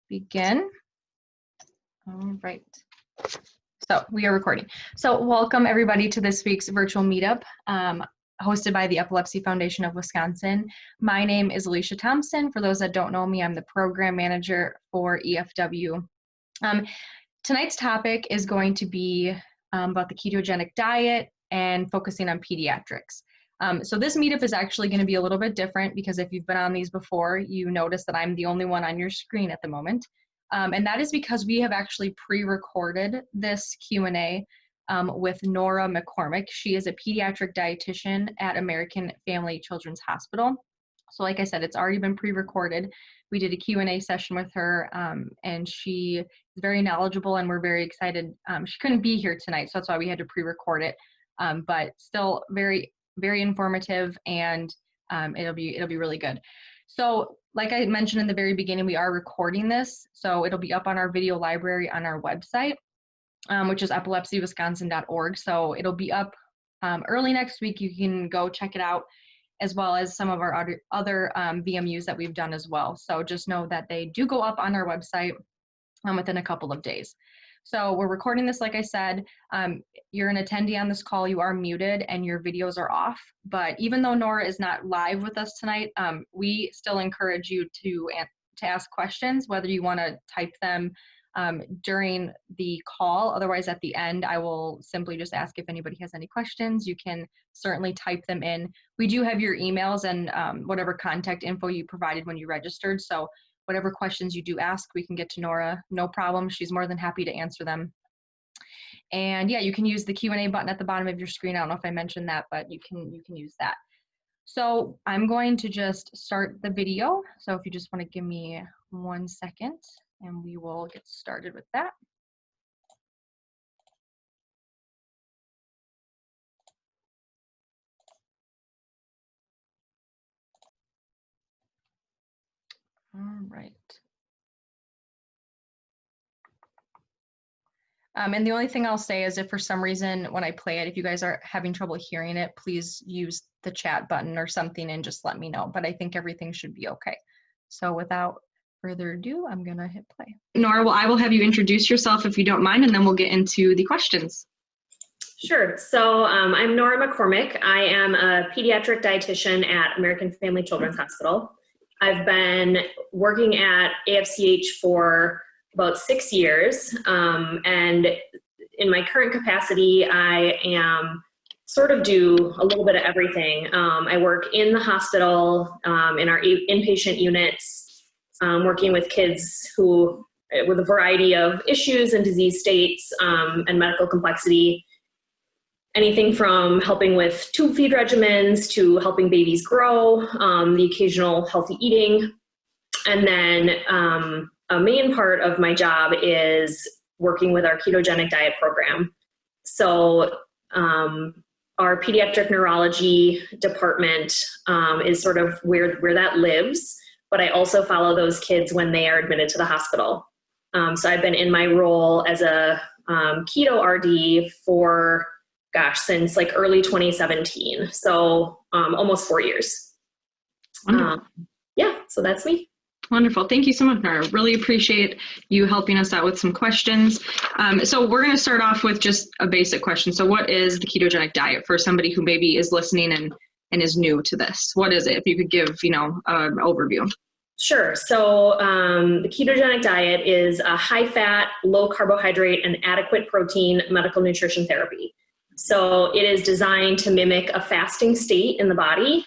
begin. All right. So we are recording. So welcome everybody to this week's virtual meetup hosted by the Epilepsy Foundation of Wisconsin. My name is Alicia Thompson. For those that don't know me, I'm the program manager for EFW. Tonight's topic is going to be about the ketogenic diet and focusing on pediatrics. So this meetup is actually going to be a little bit different because if you've been on these before, you notice that I'm the only one on your screen at the moment. And that is because we have actually pre-recorded this Q&A with Nora McCormick. She is a pediatric dietitian at American Family Children's Hospital. So like I said, it's already been pre-recorded. We did a Q&A session with her and she is very knowledgeable and we're very excited. She couldn't be here tonight, so that's why we had to pre-record it, but still very, very informative and it'll be really good. So like I mentioned in the very beginning, we are recording this, so it'll be up on our video library on our website, which is epilepsywisconsin.org. So it'll be up early next week. You can go check it out, as well as some of our other VMUs that we've done as well. So just know that they do go up on our website within a couple of days. So we're recording this, like I said. You're an attendee on this call, you are muted and your videos are off. But even though Nora is not live with us tonight, we still encourage you to ask questions, whether you want to type them during the call. Otherwise, at the end, I will simply just ask if anybody has any questions. You can certainly type them in. We do have your emails and whatever contact info you provided when you registered. So whatever questions you do ask, we can get to Nora, no problem. She's more than happy to answer them. And yeah, you can use the Q&A button at the bottom of your screen. I don't know if I mentioned that, but you can use that. So I'm going to just start the video. So if you just want to give me 1 second and we will get started with that. All right. And the only thing I'll say is if for some reason when I play it, if you guys are having trouble hearing it, please use the chat button or something and just let me know. But I think everything should be okay. So without further ado, I'm going to hit play. Nora, well, I will have you introduce yourself if you don't mind, and then we'll get into the questions. Sure. So I'm Nora McCormick. I am a pediatric dietitian at American Family Children's Hospital. I've been working at AFCH for about 6 years, and in my current capacity, I am sort of do a little bit of everything. I work in the hospital, in our inpatient units, working with kids who, with a variety of issues and disease states and medical complexity. Anything from helping with tube feed regimens to helping babies grow, the occasional healthy eating. And then a main part of my job is working with our ketogenic diet program. So our pediatric neurology department is sort of where that lives, but I also follow those kids when they are admitted to the hospital. So I've been in my role as a keto RD for, since like early 2017. So almost 4 years. Yeah, so that's me. Wonderful. Thank you so much, Nora. Really appreciate you helping us out with some questions. So we're going to start off with just a basic question. So what is the ketogenic diet for somebody who maybe is listening and is new to this? What is it? If you could give, an overview. Sure. So the ketogenic diet is a high-fat, low-carbohydrate, and adequate protein medical nutrition therapy. So it is designed to mimic a fasting state in the body,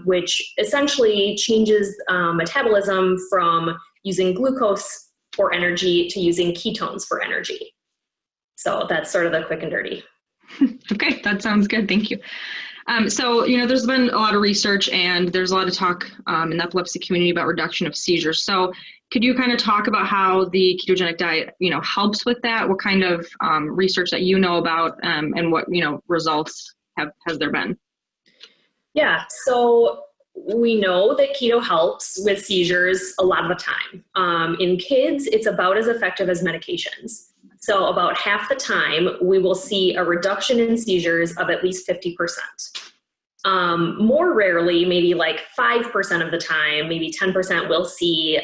which essentially changes metabolism from using glucose for energy to using ketones for energy. So that's sort of the quick and dirty. Okay, that sounds good. Thank you. So, there's been a lot of research and there's a lot of talk in the epilepsy community about reduction of seizures. So could you kind of talk about how the ketogenic diet, helps with that? What kind of research that you know about and what, results has there been? Yeah, so we know that keto helps with seizures a lot of the time. In kids, it's about as effective as medications. So about half the time, we will see a reduction in seizures of at least 50%. More rarely, maybe like 5% of the time, maybe 10%, we'll see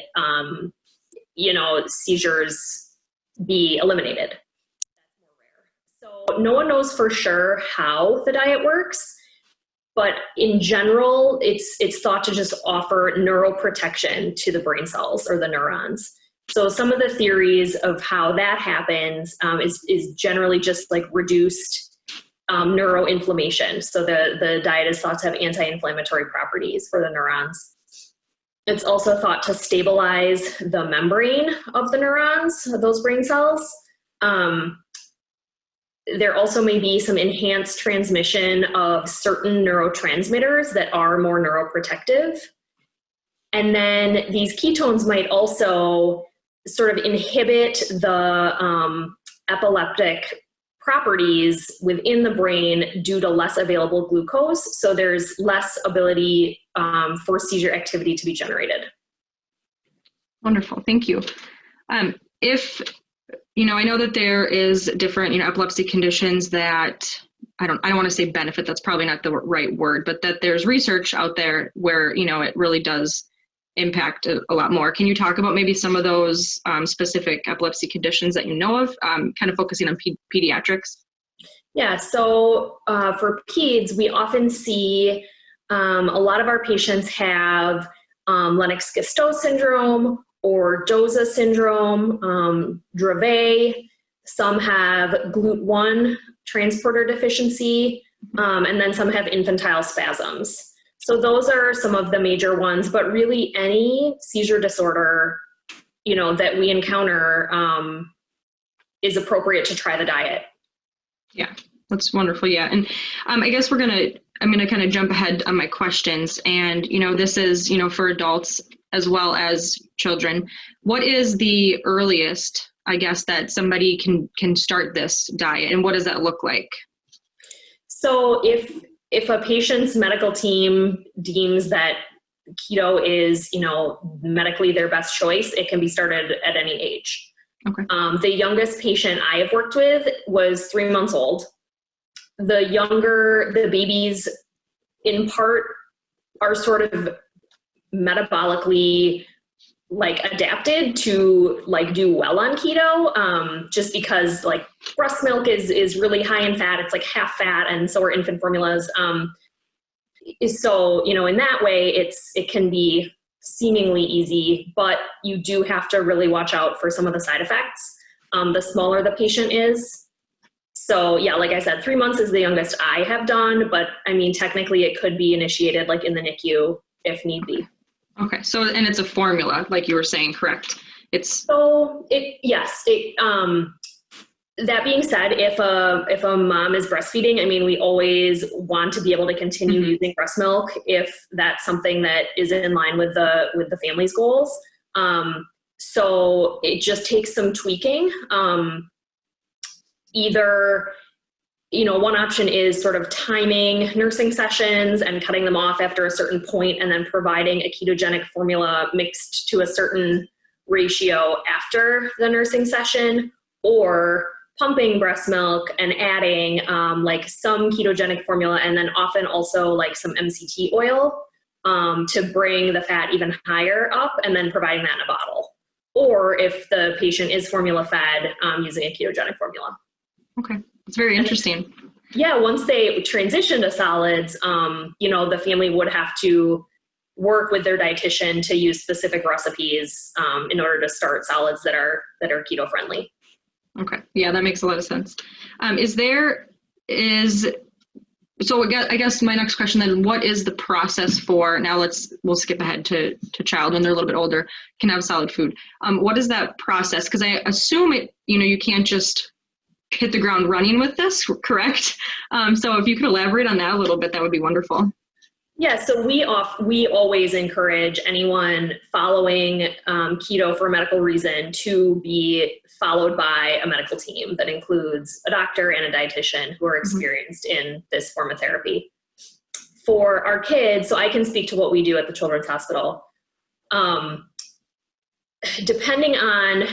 seizures be eliminated. So no one knows for sure how the diet works, but in general, it's thought to just offer neuroprotection to the brain cells or the neurons. So some of the theories of how that happens is generally just like reduced neuroinflammation. So the diet is thought to have anti-inflammatory properties for the neurons. It's also thought to stabilize the membrane of the neurons, those brain cells. There also may be some enhanced transmission of certain neurotransmitters that are more neuroprotective. And then these ketones might also sort of inhibit the epileptic properties within the brain due to less available glucose. So there's less ability for seizure activity to be generated. Wonderful, thank you. If, I know that there is different, epilepsy conditions that, I don't want to say benefit, that's probably not the right word, but that there's research out there where, it really does impact a lot more. Can you talk about maybe some of those specific epilepsy conditions that you know of, kind of focusing on pediatrics? Yeah, so for peds, we often see a lot of our patients have Lennox-Gastaut syndrome or DOSA syndrome, Dravet. Some have GLUT1 transporter deficiency, and then some have infantile spasms. So those are some of the major ones, but really any seizure disorder, that we encounter is appropriate to try the diet. Yeah, that's wonderful. Yeah. And I guess I'm going to kind of jump ahead on my questions. And, this is, for adults as well as children. What is the earliest, I guess, that somebody can start this diet, and what does that look like? So if a patient's medical team deems that keto is, medically their best choice, it can be started at any age. Okay. The youngest patient I have worked with was 3 months old. The babies in part are sort of metabolically adapted to do well on keto, just because breast milk is really high in fat. It's half fat, and so are infant formulas. So, in that way, it can be seemingly easy, but you do have to really watch out for some of the side effects. The smaller the patient is. So yeah, like I said, 3 months is the youngest I have done, but technically it could be initiated in the NICU if need be. Okay. So, and it's a formula, like you were saying, correct? That being said, if a mom is breastfeeding, we always want to be able to continue using breast milk if that's something that is in line with the family's goals. So it just takes some tweaking. Either, one option is sort of timing nursing sessions and cutting them off after a certain point, and then providing a ketogenic formula mixed to a certain ratio after the nursing session, or pumping breast milk and adding some ketogenic formula, and then often also some MCT oil to bring the fat even higher up, and then providing that in a bottle. Or if the patient is formula fed, using a ketogenic formula. Okay, it's very interesting. Yeah, once they transition to solids, the family would have to work with their dietitian to use specific recipes in order to start solids that are keto friendly. Okay, yeah, that makes a lot of sense. So I guess my next question then, what is the process for, now we'll skip ahead to child when they're a little bit older, can have solid food. What is that process? Because I assume you can't just hit the ground running with this, correct? So if you could elaborate on that a little bit, that would be wonderful. Yeah, so we always encourage anyone following keto for a medical reason to be followed by a medical team that includes a doctor and a dietitian who are experienced in this form of therapy. For our kids, so I can speak to what we do at the Children's Hospital. Depending on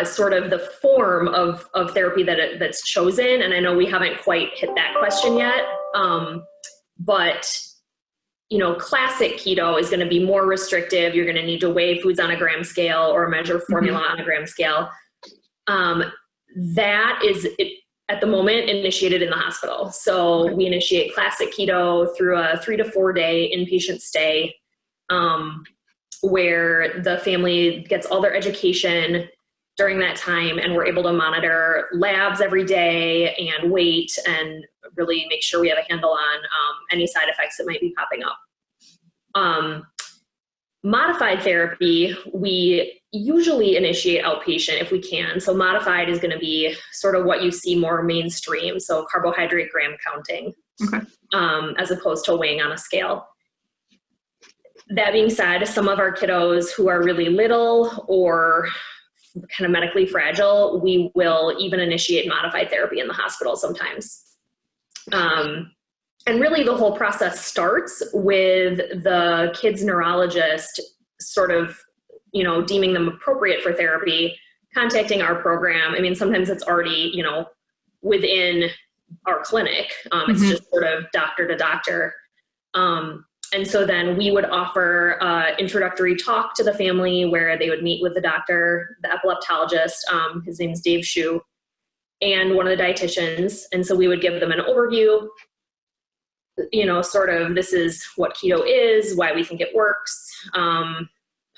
sort of the form of therapy that's chosen, and I know we haven't quite hit that question yet, but classic keto is going to be more restrictive. You're going to need to weigh foods on a gram scale or measure formula on a gram scale. That is at the moment initiated in the hospital. So we initiate classic keto through a 3 to 4 day inpatient stay, where the family gets all their education during that time, and we're able to monitor labs every day and weight and really make sure we have a handle on any side effects that might be popping up. Modified therapy, we usually initiate outpatient if we can. So modified is going to be sort of what you see more mainstream. So carbohydrate gram counting, as opposed to weighing on a scale. That being said, some of our kiddos who are really little or kind of medically fragile, we will even initiate modified therapy in the hospital sometimes. And really the whole process starts with the kid's neurologist sort of, deeming them appropriate for therapy, contacting our program. I mean, sometimes it's already, within our clinic. It's just sort of doctor to doctor. And so then we would offer introductory talk to the family where they would meet with the doctor, the epileptologist, his name's Dave Shu, and one of the dietitians. And so we would give them an overview, sort of this is what keto is, why we think it works,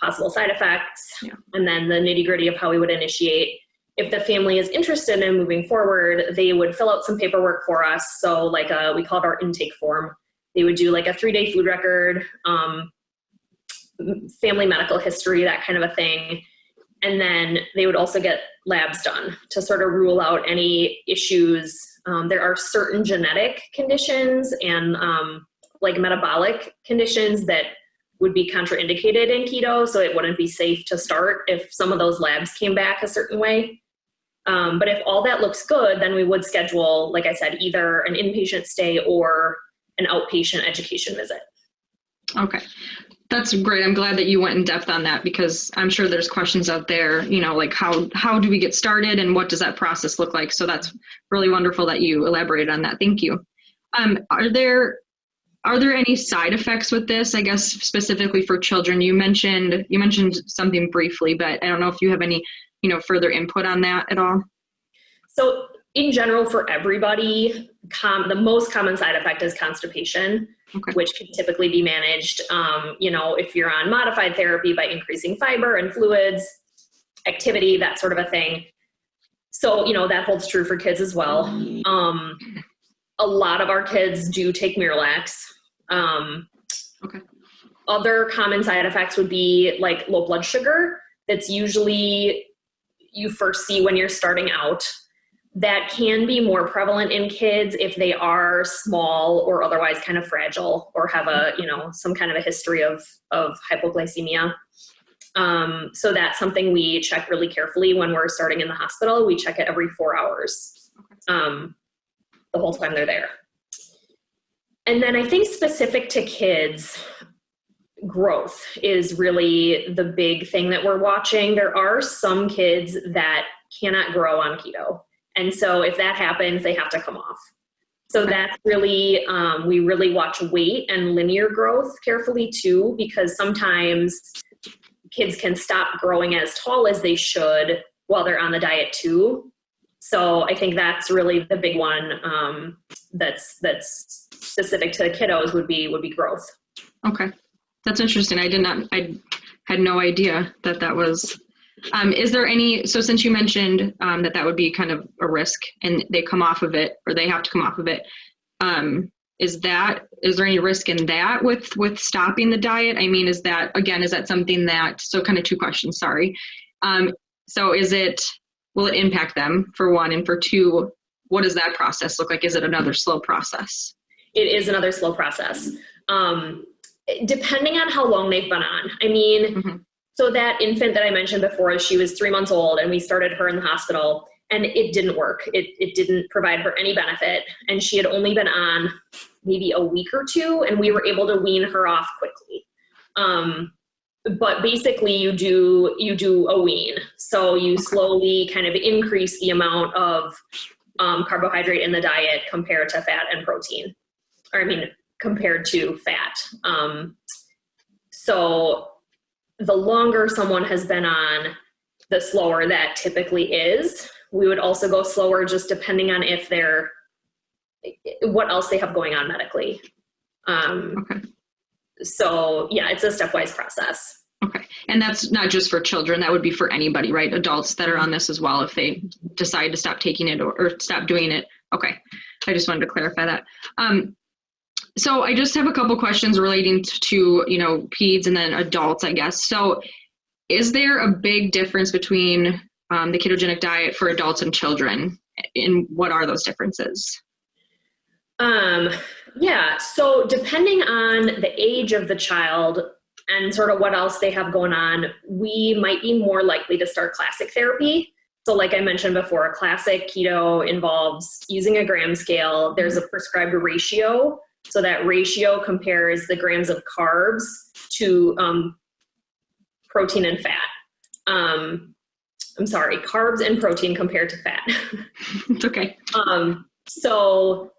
possible side effects, and then the nitty-gritty of how we would initiate. If the family is interested in moving forward, they would fill out some paperwork for us. So we call it our intake form. They would do like a 3-day food record, family medical history, that kind of a thing. And then they would also get labs done to sort of rule out any issues. There are certain genetic conditions and like metabolic conditions that would be contraindicated in keto. So it wouldn't be safe to start if some of those labs came back a certain way. But if all that looks good, then we would schedule, like I said, either an inpatient stay or an outpatient education visit. Okay. That's great. I'm glad that you went in depth on that, because I'm sure there's questions out there, like how do we get started and what does that process look like? So that's really wonderful that you elaborated on that. Thank you. Are there any side effects with this, I guess, specifically for children? You mentioned something briefly, but I don't know if you have any, further input on that at all. So in general, for everybody, the most common side effect is constipation, which can typically be managed, if you're on modified therapy, by increasing fiber and fluids, activity, that sort of a thing. So, that holds true for kids as well. A lot of our kids do take Miralax. Other common side effects would be like low blood sugar. That's usually you first see when you're starting out. That can be more prevalent in kids if they are small or otherwise kind of fragile or have some kind of a history of hypoglycemia. So that's something we check really carefully when we're starting in the hospital. We check it every 4 hours, the whole time they're there. And then I think specific to kids, growth is really the big thing that we're watching. There are some kids that cannot grow on keto. And so if that happens, they have to come off. So that's really, we really watch weight and linear growth carefully too, because sometimes kids can stop growing as tall as they should while they're on the diet too. So I think that's really the big one that's specific to the kiddos would be growth. Okay. That's interesting. I had no idea that was. Is there any, so since you mentioned that would be kind of a risk and they come off of it, or they have to come off of it, is there any risk in that with stopping the diet? I mean, is that something that, so kind of two questions, sorry. So will it impact them, for one, and for two, what does that process look like? Is it another slow process? It is another slow process. Depending on how long they've been on. I mean, so that infant that I mentioned before, she was 3 months old and we started her in the hospital and it didn't work. It didn't provide her any benefit. And she had only been on maybe a week or two and we were able to wean her off quickly. But basically you do a wean. So you slowly kind of increase the amount of carbohydrate in the diet compared to fat and protein. compared to fat. So the longer someone has been on, the slower that typically is. We would also go slower just depending on if what else they have going on medically. Okay. So yeah, it's a stepwise process. Okay. And that's not just for children, that would be for anybody, right? Adults that are on this as well, if they decide to stop taking it or stop doing it. Okay. I just wanted to clarify that. So I just have a couple questions relating to, peds and then adults, I guess. So is there a big difference between the ketogenic diet for adults and children? And what are those differences? Yeah. So depending on the age of the child and sort of what else they have going on, we might be more likely to start classic therapy. So like I mentioned before, a classic keto involves using a gram scale. There's a prescribed ratio. So that ratio compares the grams of carbs to protein and fat. I'm sorry, carbs and protein compared to fat. It's okay. So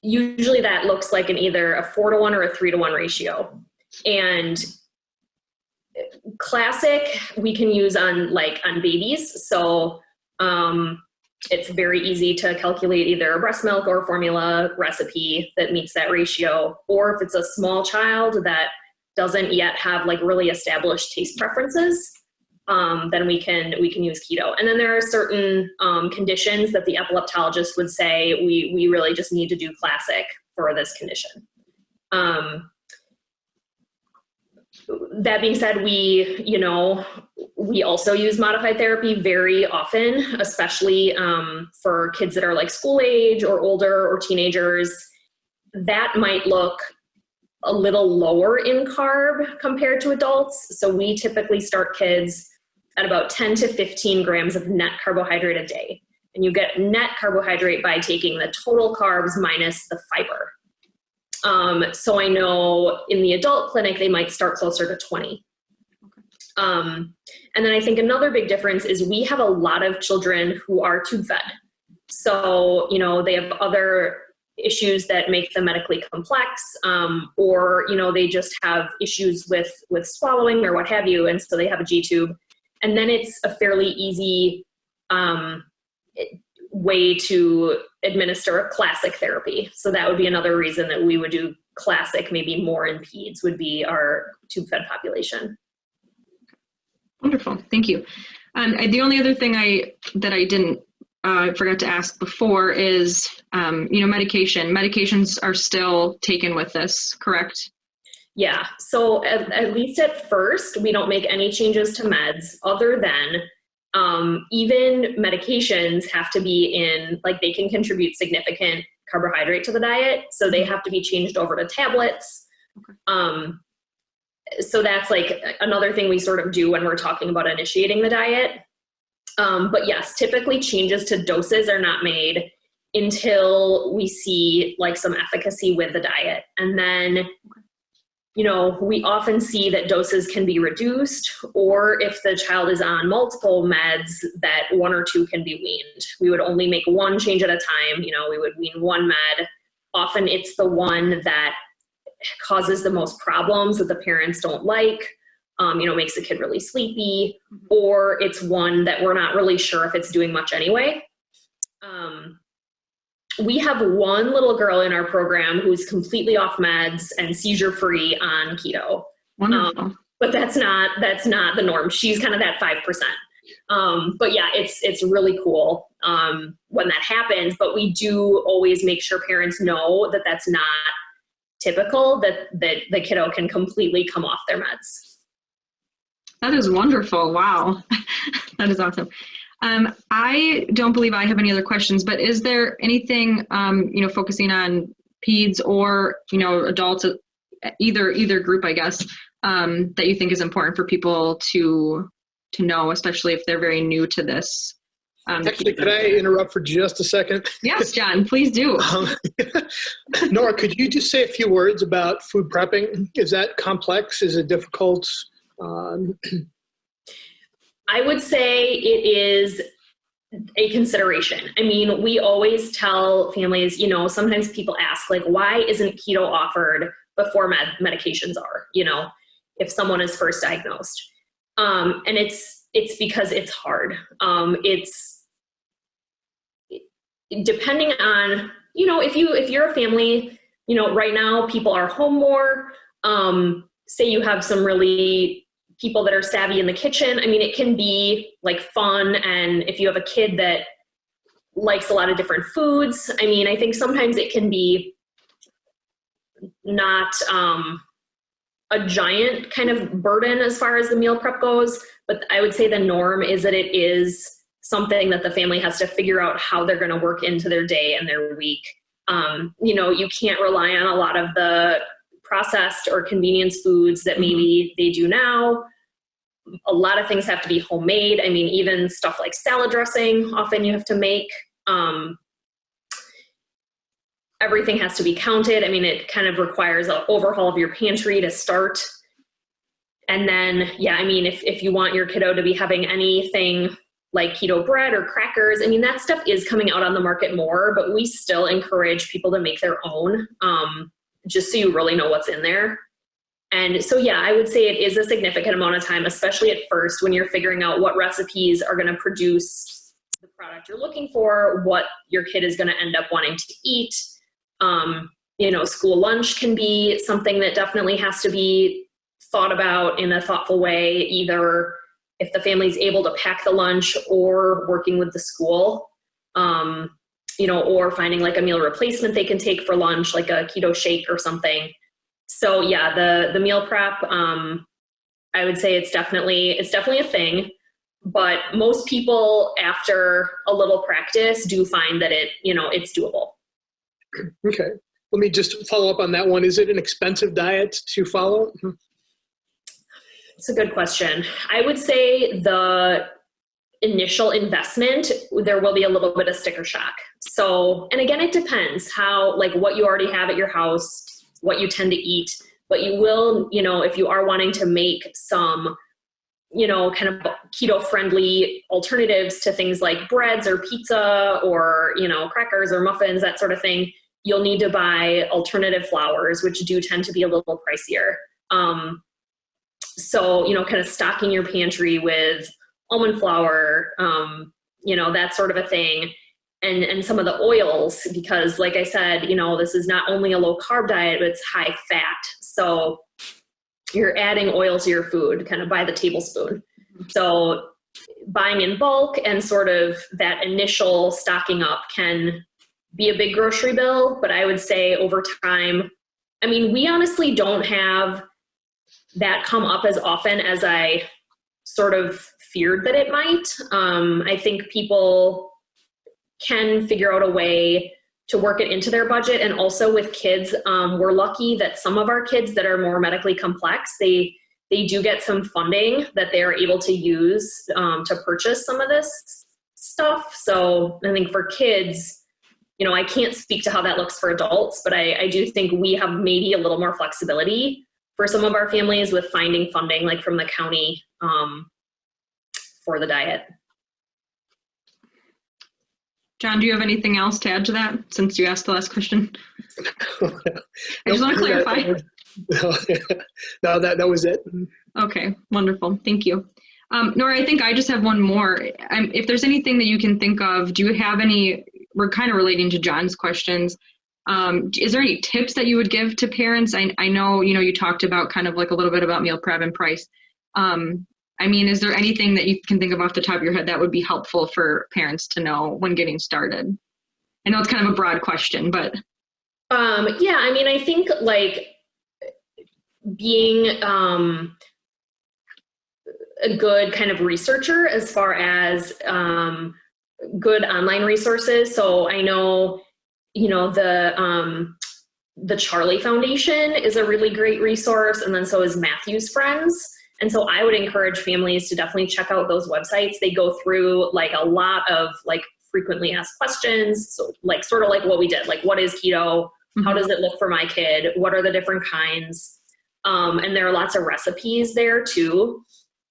usually that looks like either a 4-to-1 or a 3-to-1 ratio. And classic we can use on babies. So it's very easy to calculate either a breast milk or formula recipe that meets that ratio. Or if it's a small child that doesn't yet have really established taste preferences, then we can use keto. And then there are certain conditions that the epileptologist would say we really just need to do classic for this condition. That being said, we also use modified therapy very often, especially for kids that are school age or older or teenagers. That might look a little lower in carb compared to adults. So we typically start kids at about 10 to 15 grams of net carbohydrate a day. And you get net carbohydrate by taking the total carbs minus the fiber. So I know in the adult clinic, they might start closer to 20. And then I think another big difference is we have a lot of children who are tube fed. So, they have other issues that make them medically complex, or, they just have issues with swallowing or what have you. And so they have a G-tube. And then it's a fairly easy way to administer a classic therapy. So that would be another reason that we would do classic, maybe more in peds, would be our tube-fed population. Wonderful. Thank you. The only other thing I forgot to ask before is, medication. Medications are still taken with this, correct? Yeah. So at least at first, we don't make any changes to meds other than even medications have to be in, they can contribute significant carbohydrate to the diet. So they have to be changed over to tablets. Okay. So that's another thing we sort of do when we're talking about initiating the diet. But yes, typically changes to doses are not made until we see some efficacy with the diet. And then, we often see that doses can be reduced, or if the child is on multiple meds, that 1 or 2 can be weaned. We would only make one change at a time. We would wean one med. Often it's the one that causes the most problems that the parents don't like, makes the kid really sleepy, or it's one that we're not really sure if it's doing much anyway. We have one little girl in our program who's completely off meds and seizure-free on keto. Wonderful. But that's not the norm. She's kind of that 5%. But yeah, it's really cool when that happens. But we do always make sure parents know that that's not typical, that the kiddo can completely come off their meds. That is wonderful. Wow. That is awesome. I don't believe I have any other questions, but is there anything, focusing on peds or, adults, either group, I guess, that you think is important for people to know, especially if they're very new to this? Actually, could I interrupt for just a second? Yes, John, please do. Nora, could you just say a few words about food prepping? Is that complex? Is it difficult? I would say it is a consideration. I mean, we always tell families, you know, sometimes people ask, like, why isn't keto offered before medications are, you know, if someone is first diagnosed? And it's because it's hard. It's depending on, you know, if you're a family, you know, right now people are home more, say you have some really people that are savvy in the kitchen. I mean, it can be like fun. And if you have a kid that likes a lot of different foods, I mean, I think sometimes it can be not a giant kind of burden as far as the meal prep goes. But I would say the norm is that it is something that the family has to figure out how they're going to work into their day and their week. You know, you can't rely on a lot of the processed or convenience foods that maybe they do now. A lot of things have to be homemade. I mean, even stuff like salad dressing, often you have to make. Everything has to be counted. I mean, it kind of requires an overhaul of your pantry to start. And then, yeah, I mean, if you want your kiddo to be having anything like keto bread or crackers, I mean, that stuff is coming out on the market more, but we still encourage people to make their own, just so you really know what's in there. And so, yeah, I would say it is a significant amount of time, especially at first when you're figuring out what recipes are going to produce the product you're looking for, what your kid is going to end up wanting to eat. You know, school lunch can be something that definitely has to be thought about in a thoughtful way, either if the family's able to pack the lunch or working with the school, you know, or finding like a meal replacement they can take for lunch, like a keto shake or something. So yeah, the meal prep, I would say it's definitely a thing, but most people after a little practice do find that it's doable. Okay. Let me just follow up on that one. Is it an expensive diet to follow? It's a good question. I would say the initial investment, there will be a little bit of sticker shock. So, and again, it depends how, like what you already have at your house, what you tend to eat, but you will, you know, if you are wanting to make some, you know, kind of keto friendly alternatives to things like breads or pizza or, you know, crackers or muffins, that sort of thing, you'll need to buy alternative flours, which do tend to be a little pricier. So, you know, kind of stocking your pantry with almond flour, you know, that sort of a thing. And some of the oils, because like I said, you know, this is not only a low carb diet, but it's high fat. So you're adding oil to your food kind of by the tablespoon. So buying in bulk and sort of that initial stocking up can be a big grocery bill. But I would say over time, I mean, we honestly don't have that come up as often as I sort of feared that it might. I think people can figure out a way to work it into their budget. And also with kids, we're lucky that some of our kids that are more medically complex, they do get some funding that they're able to use to purchase some of this stuff. So I think for kids, you know, I can't speak to how that looks for adults, but I do think we have maybe a little more flexibility for some of our families with finding funding, like from the county, for the diet. John, do you have anything else to add to that since you asked the last question? I just want to clarify. No, that was it. Okay, wonderful. Thank you. Nora, I think I just have one more. If there's anything that you can think of, do you have any, we're kind of relating to John's questions. Is there any tips that you would give to parents? I know, you know, you talked about kind of like a little bit about meal prep and price. I mean, is there anything that you can think of off the top of your head that would be helpful for parents to know when getting started? I know it's kind of a broad question, but. Yeah, I mean, I think like being a good kind of researcher as far as good online resources. So I know, you know, the Charlie Foundation is a really great resource, and then so is Matthew's Friends. And so I would encourage families to definitely check out those websites. They go through like a lot of like frequently asked questions. So like sort of like what we did, like what is keto? How does it look for my kid? What are the different kinds? And there are lots of recipes there too,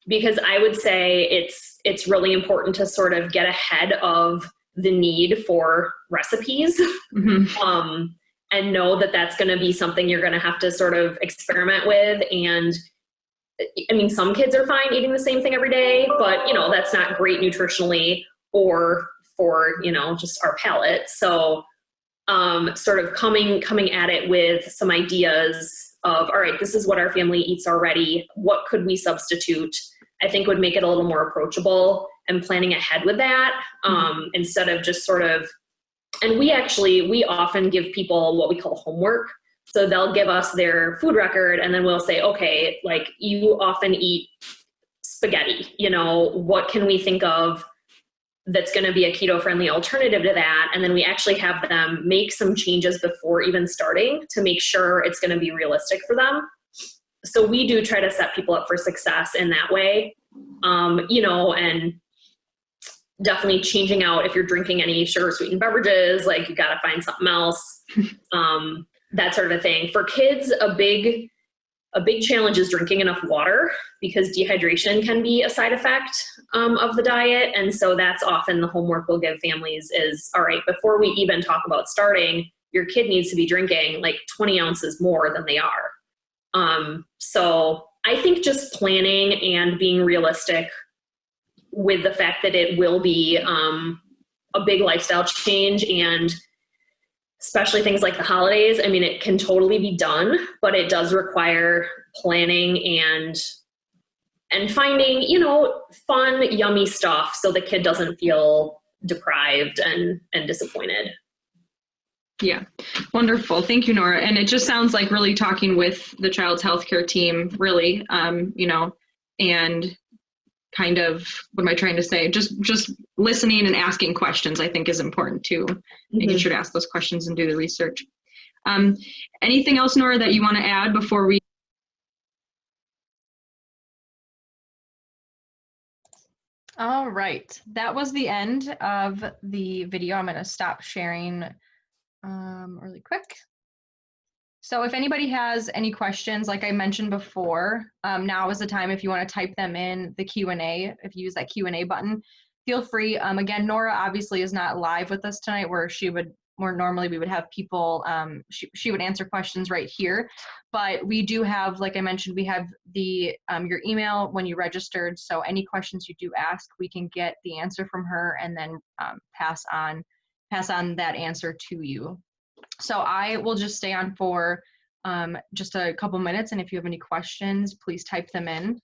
because I would say it's it's really important to sort of get ahead of the need for recipes. And know that that's going to be something you're going to have to sort of experiment with. And I mean, some kids are fine eating the same thing every day, but you know, that's not great nutritionally or for, you know, just our palate. So sort of coming at it with some ideas of, all right, this is what our family eats already. What could we substitute? I think would make it a little more approachable, and planning ahead with that instead of just sort of, and we often give people what we call homework. So they'll give us their food record, and then we'll say, okay, like, you often eat spaghetti, you know, what can we think of that's going to be a keto-friendly alternative to that? And then we actually have them make some changes before even starting to make sure it's going to be realistic for them. So we do try to set people up for success in that way, you know, and definitely changing out if you're drinking any sugar-sweetened beverages, like you got to find something else, that sort of a thing. For kids, a big challenge is drinking enough water, because dehydration can be a side effect of the diet. And so that's often the homework we'll give families is, all right, before we even talk about starting, your kid needs to be drinking like 20 ounces more than they are. So I think just planning and being realistic with the fact that it will be a big lifestyle change, and especially things like the holidays. I mean, it can totally be done, but it does require planning and finding, you know, fun, yummy stuff so the kid doesn't feel deprived and disappointed. Yeah, wonderful. Thank you, Nora. And it just sounds like really talking with the child's healthcare team, really, you know, and kind of, what am I trying to say? Just listening and asking questions, I think, is important too. Making sure to ask those questions and do the research. Anything else, Nora, that you want to add before we? All right, that was the end of the video. I'm going to stop sharing really quick. So if anybody has any questions, like I mentioned before, now is the time if you want to type them in the Q&A. If you use that Q&A button, feel free. Again, Nora obviously is not live with us tonight, where more normally we would have people, she would answer questions right here. But we do have, like I mentioned, we have the your email when you registered. So any questions you do ask, we can get the answer from her and then pass on that answer to you. So I will just stay on for just a couple minutes, and if you have any questions, please type them in.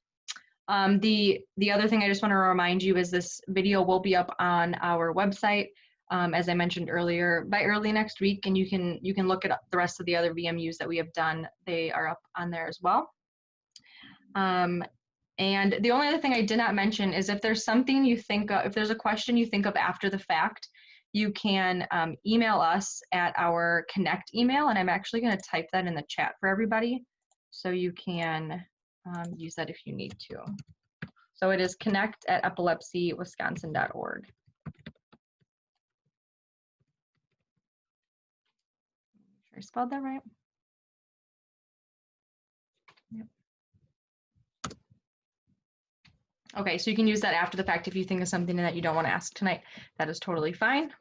The other thing I just want to remind you is this video will be up on our website, as I mentioned earlier, by early next week, and you can look at the rest of the other VMUs that we have done. They are up on there as well. And the only other thing I did not mention is if there's something you think of, if there's a question you think of after the fact, you can email us at our Connect email, and I'm actually going to type that in the chat for everybody, so you can use that if you need to. So it is connect@epilepsywisconsin.org. I spelled that right? Yep. Okay, so you can use that after the fact if you think of something that you don't want to ask tonight. That is totally fine.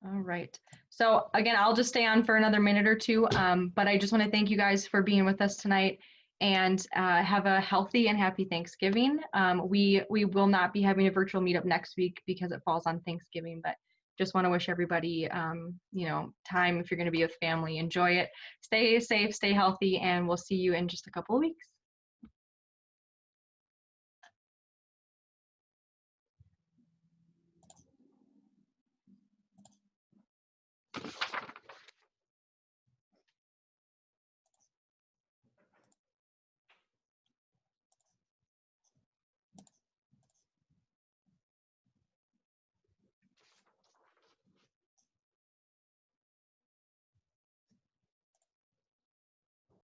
All right. So again, I'll just stay on for another minute or two, but I just want to thank you guys for being with us tonight, and have a healthy and happy Thanksgiving. We will not be having a virtual meetup next week because it falls on Thanksgiving, but just want to wish everybody, you know, time if you're going to be with family. Enjoy it. Stay safe, stay healthy, and we'll see you in just a couple of weeks.